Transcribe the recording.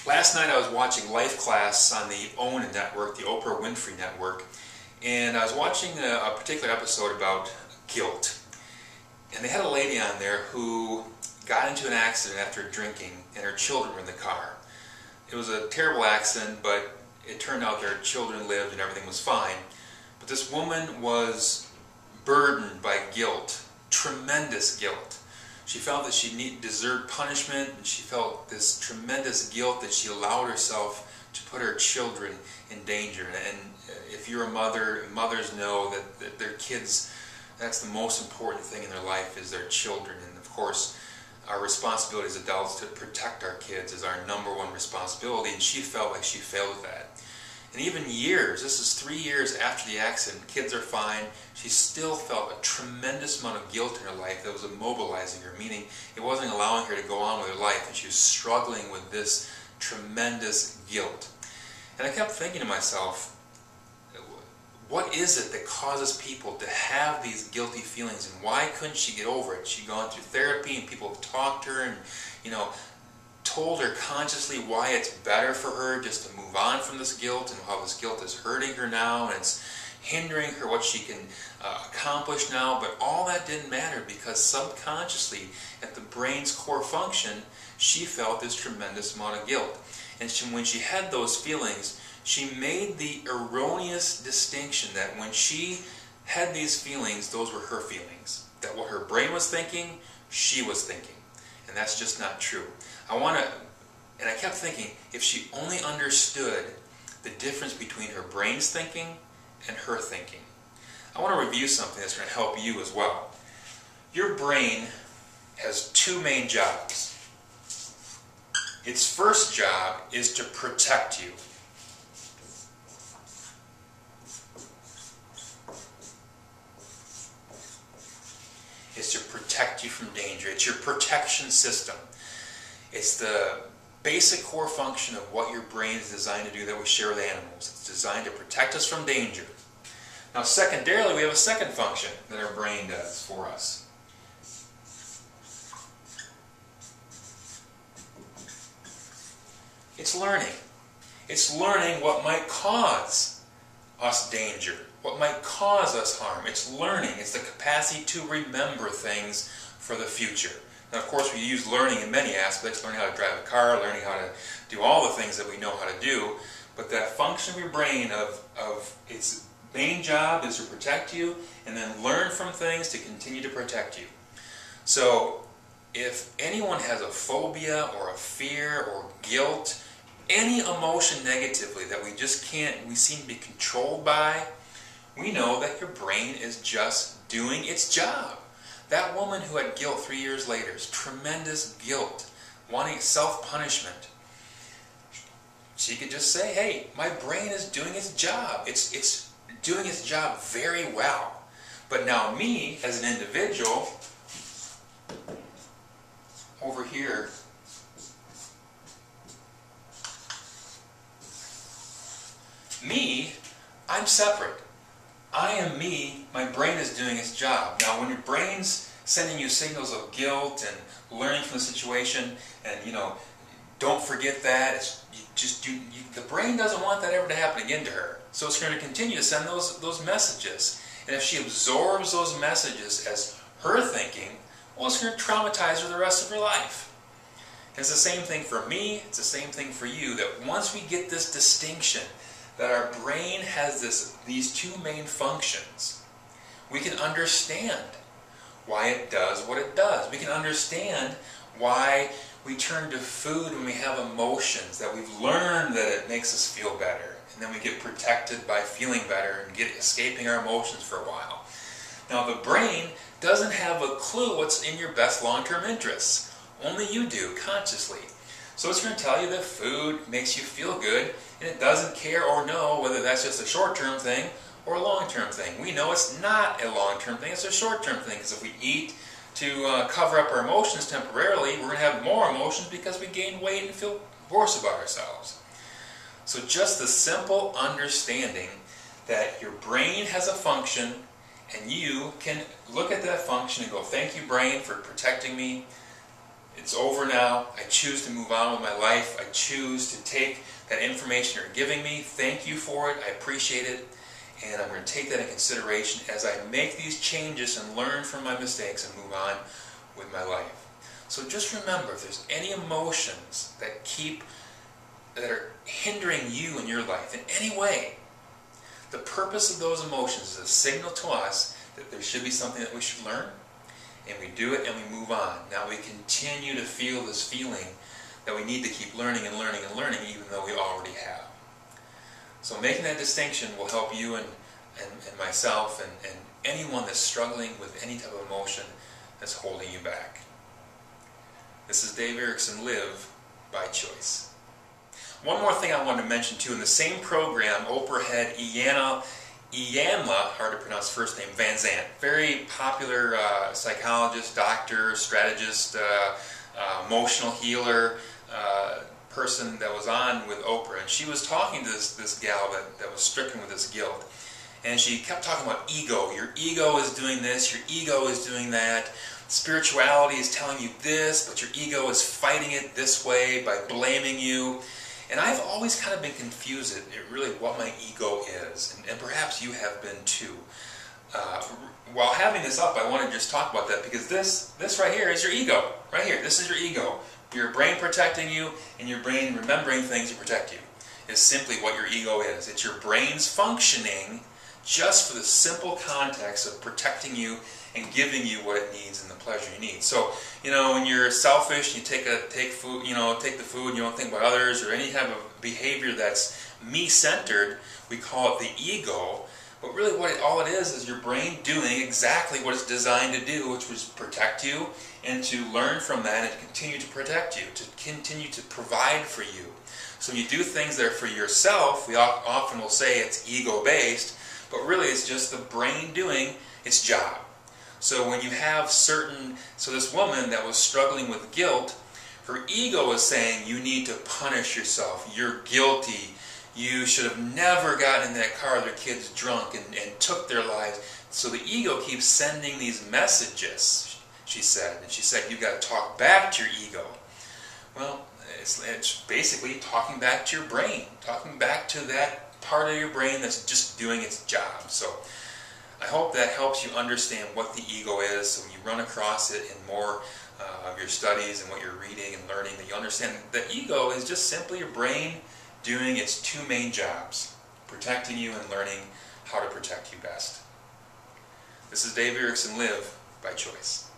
Last night I was watching Life Class on the OWN network, the Oprah Winfrey Network, and I was watching a particular episode about guilt. And they had a lady on there who got into an accident after drinking, and her children were in the car. It was a terrible accident, but it turned out their children lived and everything was fine. But this woman was burdened by guilt, tremendous guilt. She felt that she deserved punishment, and she felt this tremendous guilt that she allowed herself to put her children in danger. And if you're a mother, mothers know that their kids, that's the most important thing in their life, is their children. And of course, our responsibility as adults to protect our kids is our #1 responsibility, and she felt like she failed with that. And even years, this is 3 years after the accident, kids are fine, she still felt a tremendous amount of guilt in her life that was immobilizing her, meaning it wasn't allowing her to go on with her life, and she was struggling with this tremendous guilt. And I kept thinking to myself, what is it that causes people to have these guilty feelings, and why couldn't she get over it? She'd gone through therapy, and people have talked to her and, told her consciously why it's better for her just to move on from this guilt, and how this guilt is hurting her now, and it's hindering her what she can accomplish now. But all that didn't matter, because subconsciously, at the brain's core function, she felt this tremendous amount of guilt. And when she had those feelings, she made the erroneous distinction that when she had these feelings, those were her feelings. That what her brain was thinking, she was thinking. And that's just not true. And I kept thinking, if she only understood the difference between her brain's thinking and her thinking. I want to review something that's going to help you as well. Your brain has 2 main jobs. Its first job is to protect you. It's to protect you from danger. It's your protection system. It's the basic core function of what your brain is designed to do that we share with animals. It's designed to protect us from danger. Now, secondarily, we have a second function that our brain does for us. It's learning. It's learning what might cause us danger, what might cause us harm. It's learning. It's the capacity to remember things for the future. Now, of course, we use learning in many aspects, learning how to drive a car, learning how to do all the things that we know how to do. But that function of your brain of its main job is to protect you, and then learn from things to continue to protect you. So, if anyone has a phobia or a fear or guilt, any emotion negatively that we seem to be controlled by, we know that your brain is just doing its job. That woman who had guilt 3 years later, tremendous guilt, wanting self-punishment, she could just say, hey, my brain is doing its job. It's doing its job very well. But now me, as an individual, over here, me, I'm separate. I am me, my brain is doing its job. Now, when your brain's sending you signals of guilt and learning from the situation, and don't forget that, the brain doesn't want that ever to happen again to her. So it's going to continue to send those messages. And if she absorbs those messages as her thinking, well, it's going to traumatize her the rest of her life. And it's the same thing for me, it's the same thing for you, that once we get this distinction, that our brain has these 2 main functions, we can understand why it does what it does. We can understand why we turn to food when we have emotions, that we've learned that it makes us feel better, and then we get protected by feeling better and escaping our emotions for a while. Now, the brain doesn't have a clue what's in your best long-term interests. Only you do, consciously. So it's going to tell you that food makes you feel good, and it doesn't care or know whether that's just a short-term thing or a long-term thing. We know it's not a long-term thing, it's a short-term thing, because if we eat to cover up our emotions temporarily, we're going to have more emotions because we gain weight and feel worse about ourselves. So just the simple understanding that your brain has a function, and you can look at that function and go, thank you, brain, for protecting me. It It's over now. I choose to move on with my life. I choose to take that information you're giving me. Thank you for it. I appreciate it. And I'm going to take that in consideration as I make these changes and learn from my mistakes and move on with my life. So just remember, if there's any emotions that are hindering you in your life in any way, the purpose of those emotions is a signal to us that there should be something that we should learn, and we do it and we move on. Now we continue to feel this feeling that we need to keep learning and learning and learning even though we already have. So making that distinction will help you and myself and anyone that's struggling with any type of emotion that's holding you back. This is Dave Erickson, Live by Choice. One more thing I wanted to mention too, in the same program, Oprah had Iyanla, hard to pronounce first name, Van Zandt, very popular psychologist, doctor, strategist, emotional healer, person that was on with Oprah, and she was talking to this gal that was stricken with this guilt, and she kept talking about ego. Your ego is doing this, your ego is doing that. Spirituality is telling you this, but your ego is fighting it this way by blaming you. And I've always kind of been confused at really what my ego is, and perhaps you have been too. While having this up, I want to just talk about that because this right here is your ego. Right here, this is your ego. Your brain protecting you, and your brain remembering things to protect you, is simply what your ego is. It's your brain's functioning just for the simple context of protecting you and giving you what it needs and the pleasure you need. So, when you're selfish, you take the food, and you don't think about others, or any type of behavior that's me-centered, we call it the ego. But really all it is your brain doing exactly what it's designed to do, which was protect you and to learn from that and continue to protect you, to continue to provide for you. So when you do things that are for yourself, we often will say it's ego-based, but really it's just the brain doing its job. So when you have so this woman that was struggling with guilt, her ego is saying you need to punish yourself, you're guilty, you should have never gotten in that car with your kids drunk and took their lives. So the ego keeps sending these messages, she said. And she said, you've got to talk back to your ego. Well, it's basically talking back to your brain, talking back to that part of your brain that's just doing its job. So I hope that helps you understand what the ego is, so when you run across it in more of your studies and what you're reading and learning, that you understand the ego is just simply your brain doing its two main jobs, protecting you and learning how to protect you best. This is Dave Erickson, Live by Choice.